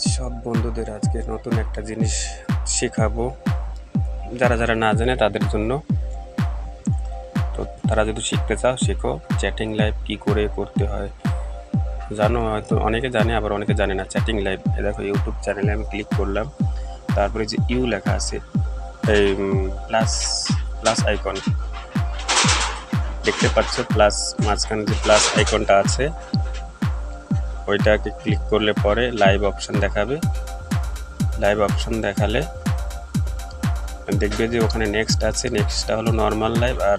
সব বন্ধুদের আজকে নতুন একটা জিনিস শেখাবো, যারা যারা না জানে তাদের জন্য। তো তারা যদি শিখতে চাও শেখো। চ্যাটিং লাইভ কি করে করতে হয় জানো, হয়তো অনেকে জানে আবার অনেকে জানে না। চ্যাটিং লাইভ দেখো, ইউটিউব চ্যানেলে আমি ক্লিক করলাম, তারপরে যে ইউ লেখা আছে, এই প্লাস প্লাস আইকন দেখতে পাচ্ছ, প্লাস মাঝখানে যে প্লাস আইকনটা আছে ওইটাকে ক্লিক করলে পরে লাইভ অপশন দেখাবে। লাইভ অপশন দেখালে দেখবে যে ওখানে নেক্সট আছে, নেক্সটটা হলো নর্মাল লাইভ, আর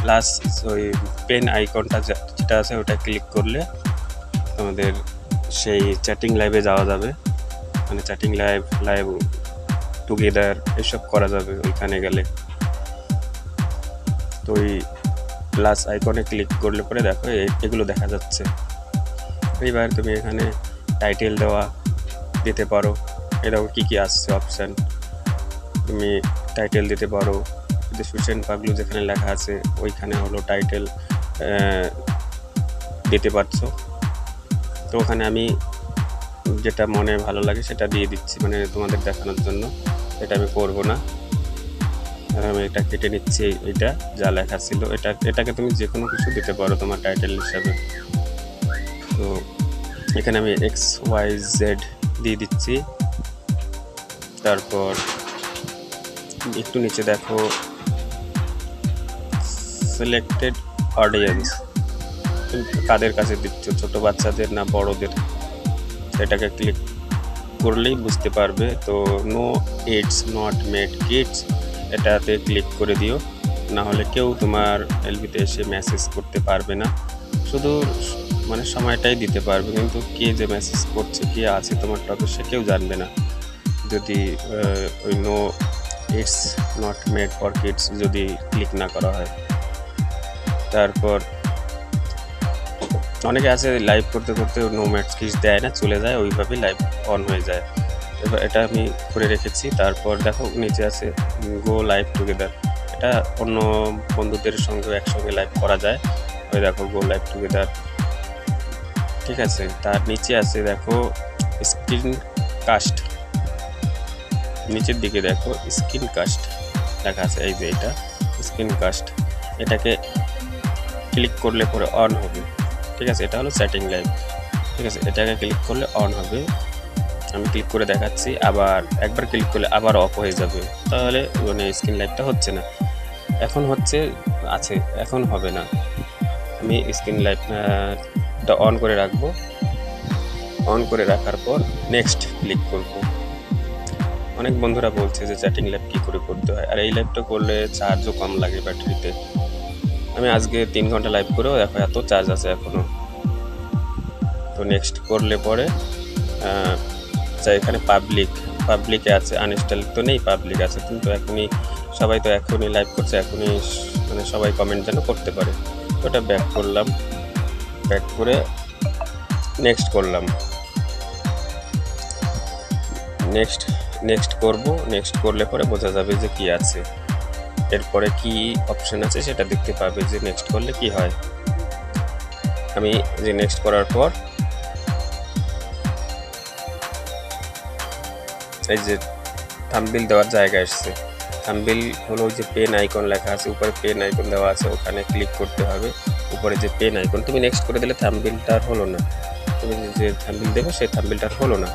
প্লাস ওই পেন আইকনটা যেটা আছে ওটা ক্লিক করলে তোমাদের সেই চ্যাটিং লাইভে যাওয়া যাবে। মানে চ্যাটিং লাইভ টুগেদার এসব করা যাবে ওইখানে গেলে। তো ওই প্লাস আইকনে ক্লিক করলে পরে দেখো এগুলো দেখা যাচ্ছে। এইবার তুমি এখানে টাইটেল দিতে পারো। এই দেখো কী কী আসছে অপশান, তুমি টাইটেল দিতে পারো। যে সুসেন পাগলু যেখানে লেখা আছে ওইখানে হলো টাইটেল দিতে পারছো। তো ওখানে আমি যেটা মনে ভালো লাগে সেটা দিয়ে দিচ্ছি, মানে তোমাদের দেখানোর জন্য। এটা আমি করব না, আমি এটা কেটে নিচ্ছি। এটা যা লেখা ছিল এটাকে তুমি যে কোনো কিছু দিতে পারো তোমার টাইটেল হিসাবে। তো এখানে আমি XYZ দিয়ে দিচ্ছি। তারপর একটু নিচে দেখো সিলেক্টেড অডিয়েন্স, তুমি কাদের কাছে দিচ্ছ, ছোট বাচ্চাদের না বড়দের, সেটাকে ক্লিক করলেই বুঝতে পারবে। তো no it's not made kids এটাতে ক্লিক করে দিও, না হলে কেউ তোমার এলবিতে এসে মেসেজ করতে পারবে না। শুধু মানে সময়টাই দিতে পারবে, কিন্তু কে যে মেসেজ করছে, কে আছে তোমার টপে, সে কেউ জানবে না যদি ওই no it's not made for kids যদি ক্লিক না করা হয়। তারপর অনেকে আছে লাইভ করতে করতে নো ম্যাটস কিডস দেয় না, চলে যায়, ওইভাবেই লাইভ অন হয়ে যায়। এবার এটা আমি করে রেখেছি। তারপর দেখো নিচে আছে গো লাইভ টুগেদার, এটা অন্য বন্ধুদের সঙ্গে একসঙ্গে লাইভ করা যায়। ওই দেখো গো লাইভ টুগেদার, ঠিক আছে। তার নিচে আছে দেখো স্ক্রিন কাস্ট, নিচের দিকে দেখো স্ক্রিন কাস্ট লেখা আছে, এই যে এটা স্ক্রিন কাস্ট, এটাকে ক্লিক করলে পরে অন হবে, ঠিক আছে। এটা হলো চ্যাটিং লাইভ, ঠিক আছে। এটাকে ক্লিক করলে অন হবে, আমি ক্লিক করে দেখাচ্ছি। আবার একবার ক্লিক করলে আবার অফ হয়ে যাবে, তাহলে মানে স্ক্রিন লাইভটা হচ্ছে না। এখন হচ্ছে আছে, এখন হবে না। আমি স্ক্রিন লাইভটা অন করে রাখবো। অন করে রাখার পর নেক্সট ক্লিক করব। অনেক বন্ধুরা বলছে যে চ্যাটিং লাইভ কী করে করতে হয়, আর এই লাইভটা করলে চার্জও কম লাগে ব্যাটারিতে। আমি আজকে 3 ঘন্টা লাইভ করেও দেখো এত চার্জ আছে এখনও। তো নেক্সট করলে পরে এখানে পাবলিকে আছে, আনইনস্টল তো নেই, পাবলিক আছে। কিন্তু সবাই তো এখনই লাইভ করছে, এখনই মানে সবাই কমেন্ট যেন করতে পারে। ওটা ব্যাক করলাম, ব্যাক করে নেক্সট করলাম। নেক্সট করব। নেক্সট করলে পরে বোঝা যাবে যে কি আছে, এরপরে কি অপশন আছে সেটা দেখতে পাবে যে নেক্সট করলে কি হয়। আমি যে নেক্সট করার পর এই যে থাম্বনেল দেওয়ার জায়গা আসছে। থাম্বনেল হলো ওই যে পেন আইকন লেখা আছে, উপরে পেন আইকন দেওয়া আছে, ওখানে ক্লিক করতে হবে। উপরে যে পেন আইকন, তুমি নেক্সট করে দিলে থাম্বনেলটা আর হলো না, তুমি যে থাম্বনেল দেবে সেই থাম্বনেলটা আর হলো না।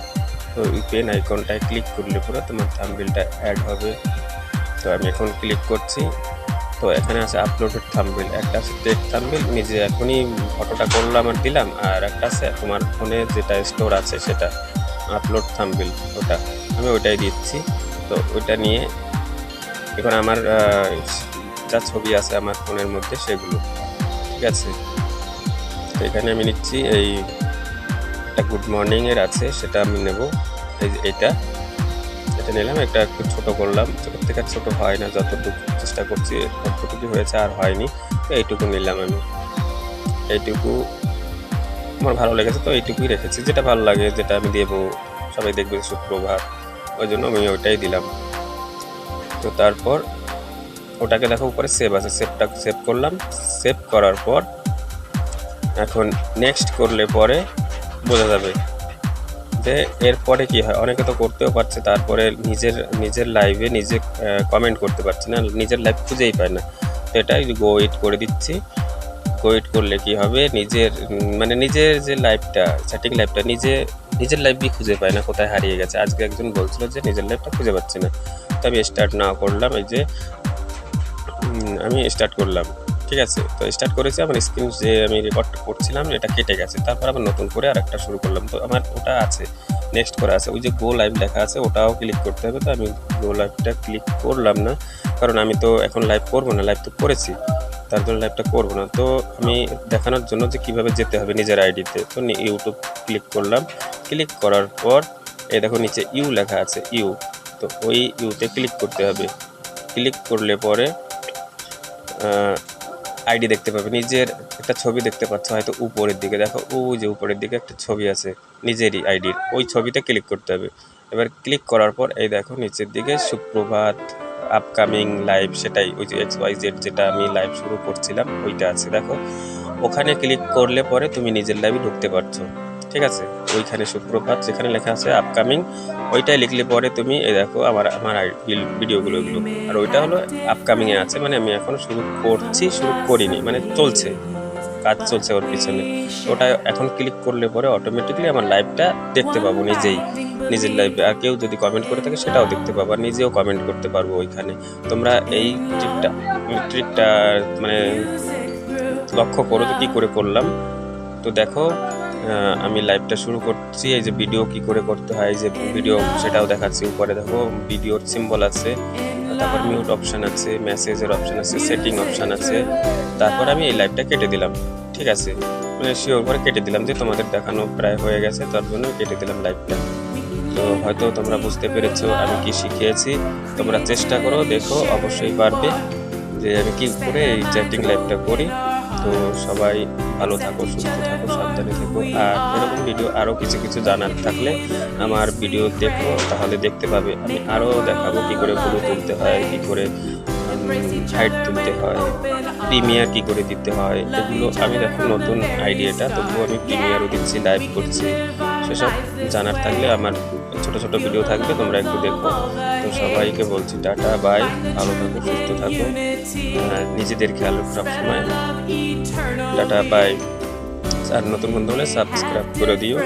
তো ওই পেন আইকনটায় ক্লিক করলে পুরো তোমার থাম্বনেলটা অ্যাড হবে। তো আমি এখন ক্লিক করছি। তো এখানে আছে আপলোডেড থাম্বনেল, একটা আছে টেক থাম্বনেল, নিজে এখনই ফটোটা করলাম আর দিলাম, আর একটা আছে তোমার ফোনে যেটা স্টোর আছে সেটা আপলোড থাম্বনেল, ওটা আমি ওইটাই দিচ্ছি। তো ওইটা নিয়ে এখন আমার যা ছবি আছে আমার ফোনের মধ্যে সেগুলো, ঠিক আছে। তো এখানে আমি নিচ্ছি এই একটা গুড মর্নিংয়ের আছে, সেটা আমি নেব। এই যে এটা নিলাম, একটা একটু ছোটো করলাম, ছোটোর থেকে আর ছোটো হয় না, যতটুকু চেষ্টা করছি ততটুকু হয়েছে, আর হয়নি। তো এইটুকু নিলাম আমি, এইটুকু আমার ভালো লেগেছে, তো এইটুকুই রেখেছি। যেটা ভালো লাগে, যেটা আমি দেবো, সবাই দেখবে সুপ্রভাত, ওই জন্য আমি ওইটাই দিলাম। তো তারপর ওটাকে দেখো উপরে সেভ আছে, সেভ করলাম। সেভ করার পর এখন নেক্সট করলে পরে বোঝা যাবে বলতে এরপরে কি হয়, অনেকে তো করতেও পারছে, তারপরে নিজের লাইভে নিজে কমেন্ট করতে পারছে না, নিজের লাইভ খুঁজেই পায় না। তো এটা গো ইট করে দিচ্ছি। গো ইট করলে কি হবে, মানে নিজের যে লাইভটা, চ্যাটিং লাইভটা নিজের লাইভই খুঁজে পায় না, কোথায় হারিয়ে গেছে। আজকে একজন বলছিল যে নিজের লাইভটা খুঁজে পাচ্ছে না। তো আমি স্টার্ট না করলাম, এই যে আমি স্টার্ট করলাম, ঠিক আছে। তো স্টার্ট করেছি, আমার স্ক্রিন যে আমি রেকর্ড করছিলাম এটা কেটে গেছে, তারপর আবার নতুন করে আরেকটা শুরু করলাম। তো আমার ওটা আছে, নেক্সট করা আছে, ওই যে গো লাইভ লেখা আছে ওটাও ক্লিক করতে হবে। তো আমি গো লাইভটা ক্লিক করলাম না, কারণ আমি তো এখন লাইভ করবো না, লাইভ তো করেছি, তার জন্য লাইভটা করবো না। তো আমি দেখানোর জন্য যে কীভাবে যেতে হবে নিজের আইডিতে, তো ইউটিউব ক্লিক করলাম। ক্লিক করার পর এই দেখো নিচে ইউ লেখা আছে, ইউ, তো ওই ইউতে ক্লিক করতে হবে। ক্লিক করলে পরে আইডি দেখতে পাবে, নিজের একটা ছবি দেখতে পাচ্ছ হয়তো উপরের দিকে, দেখো ওই যে উপরের দিকে একটা ছবি আছে নিজেরই আইডির, ওই ছবিতে ক্লিক করতে হবে। এবার ক্লিক করার পর এই দেখো নিচের দিকে সুপ্রভাত, আপকামিং লাইভ, সেটাই ওই যে XYZ যেটা আমি লাইভ শুরু করছিলাম ওইটা আছে, দেখো ওখানে ক্লিক করলে পরে তুমি নিজের লাইভে ঢুকতে পারছো, ঠিক আছে। ওইখানে সুপ্রভাত যেখানে লেখা আছে আপকামিং, ওইটাই লিখলে পরে তুমি এই দেখো আমার ভিডিওগুলো এগুলো, আর ওইটা হলো আপকামিংয়ে আছে, মানে আমি এখন শুরু করছি, শুরু করিনি, মানে চলছে, কাজ চলছে ওর পিছনে। ওটা এখন ক্লিক করলে পরে অটোমেটিকলি আমার লাইভটা দেখতে পাবো নিজের লাইভে। আর কেউ যদি কমেন্ট করে থাকে সেটাও দেখতে পাবো, আর নিজেও কমেন্ট করতে পারবো ওইখানে। তোমরা এই ট্রিকটা মানে লক্ষ্য করো যে কী করে করলাম। তো দেখো আমি লাইভটা শুরু করছি, এই যে ভিডিও কি করে করতে হয়, যে ভিডিও সেটাও দেখাচ্ছি। উপরে দেখো ভিডিওর সিম্বল আছে, তারপর মিউট অপশান আছে, মেসেজের অপশান আছে, সেটিং অপশান আছে। তারপর আমি এই লাইভটা কেটে দিলাম, ঠিক আছে, মানে শিওর করে কেটে দিলাম যে তোমাদের দেখানো প্রায় হয়ে গেছে, তার জন্য কেটে দিলাম লাইভটা। তো হয়তো তোমরা বুঝতে পেরেছো আমি কি শিখিয়েছি। তোমরা চেষ্টা করো, দেখো অবশ্যই পারবে যে আমি কি করে এই চ্যাটিং লাইভটা করি। তো সবাই ভালো থাকো, সুস্থ থাকো, সাবধানে থেকো। আর এরকম ভিডিও আরও কিছু জানার থাকলে আমার ভিডিও দেখো, তাহলে দেখতে পাবে। আমি আরও দেখাবো কী করে ফটো তুলতে হয়, কী করে হাইট তুলতে হয়, প্রিমিয়ার কী করে দিতে হয়, এগুলো আমি দেখো নতুন আইডিয়াটা, তবুও আমি প্রিমিয়ারও দিচ্ছি, লাইভ করছি। সেসব জানার থাকলে আমার ছোট ভিডিও থাকবে, তোমরা একটু দেখো। তো সবাইকে বলছি টাটা, বাই, ভালো থাকো, সুস্থ থাকো, নিজেদের খেয়াল রাখো সবসময়, টাটা, বাই। আর নতুন বন্ধু হলে সাবস্ক্রাইব করে দিও।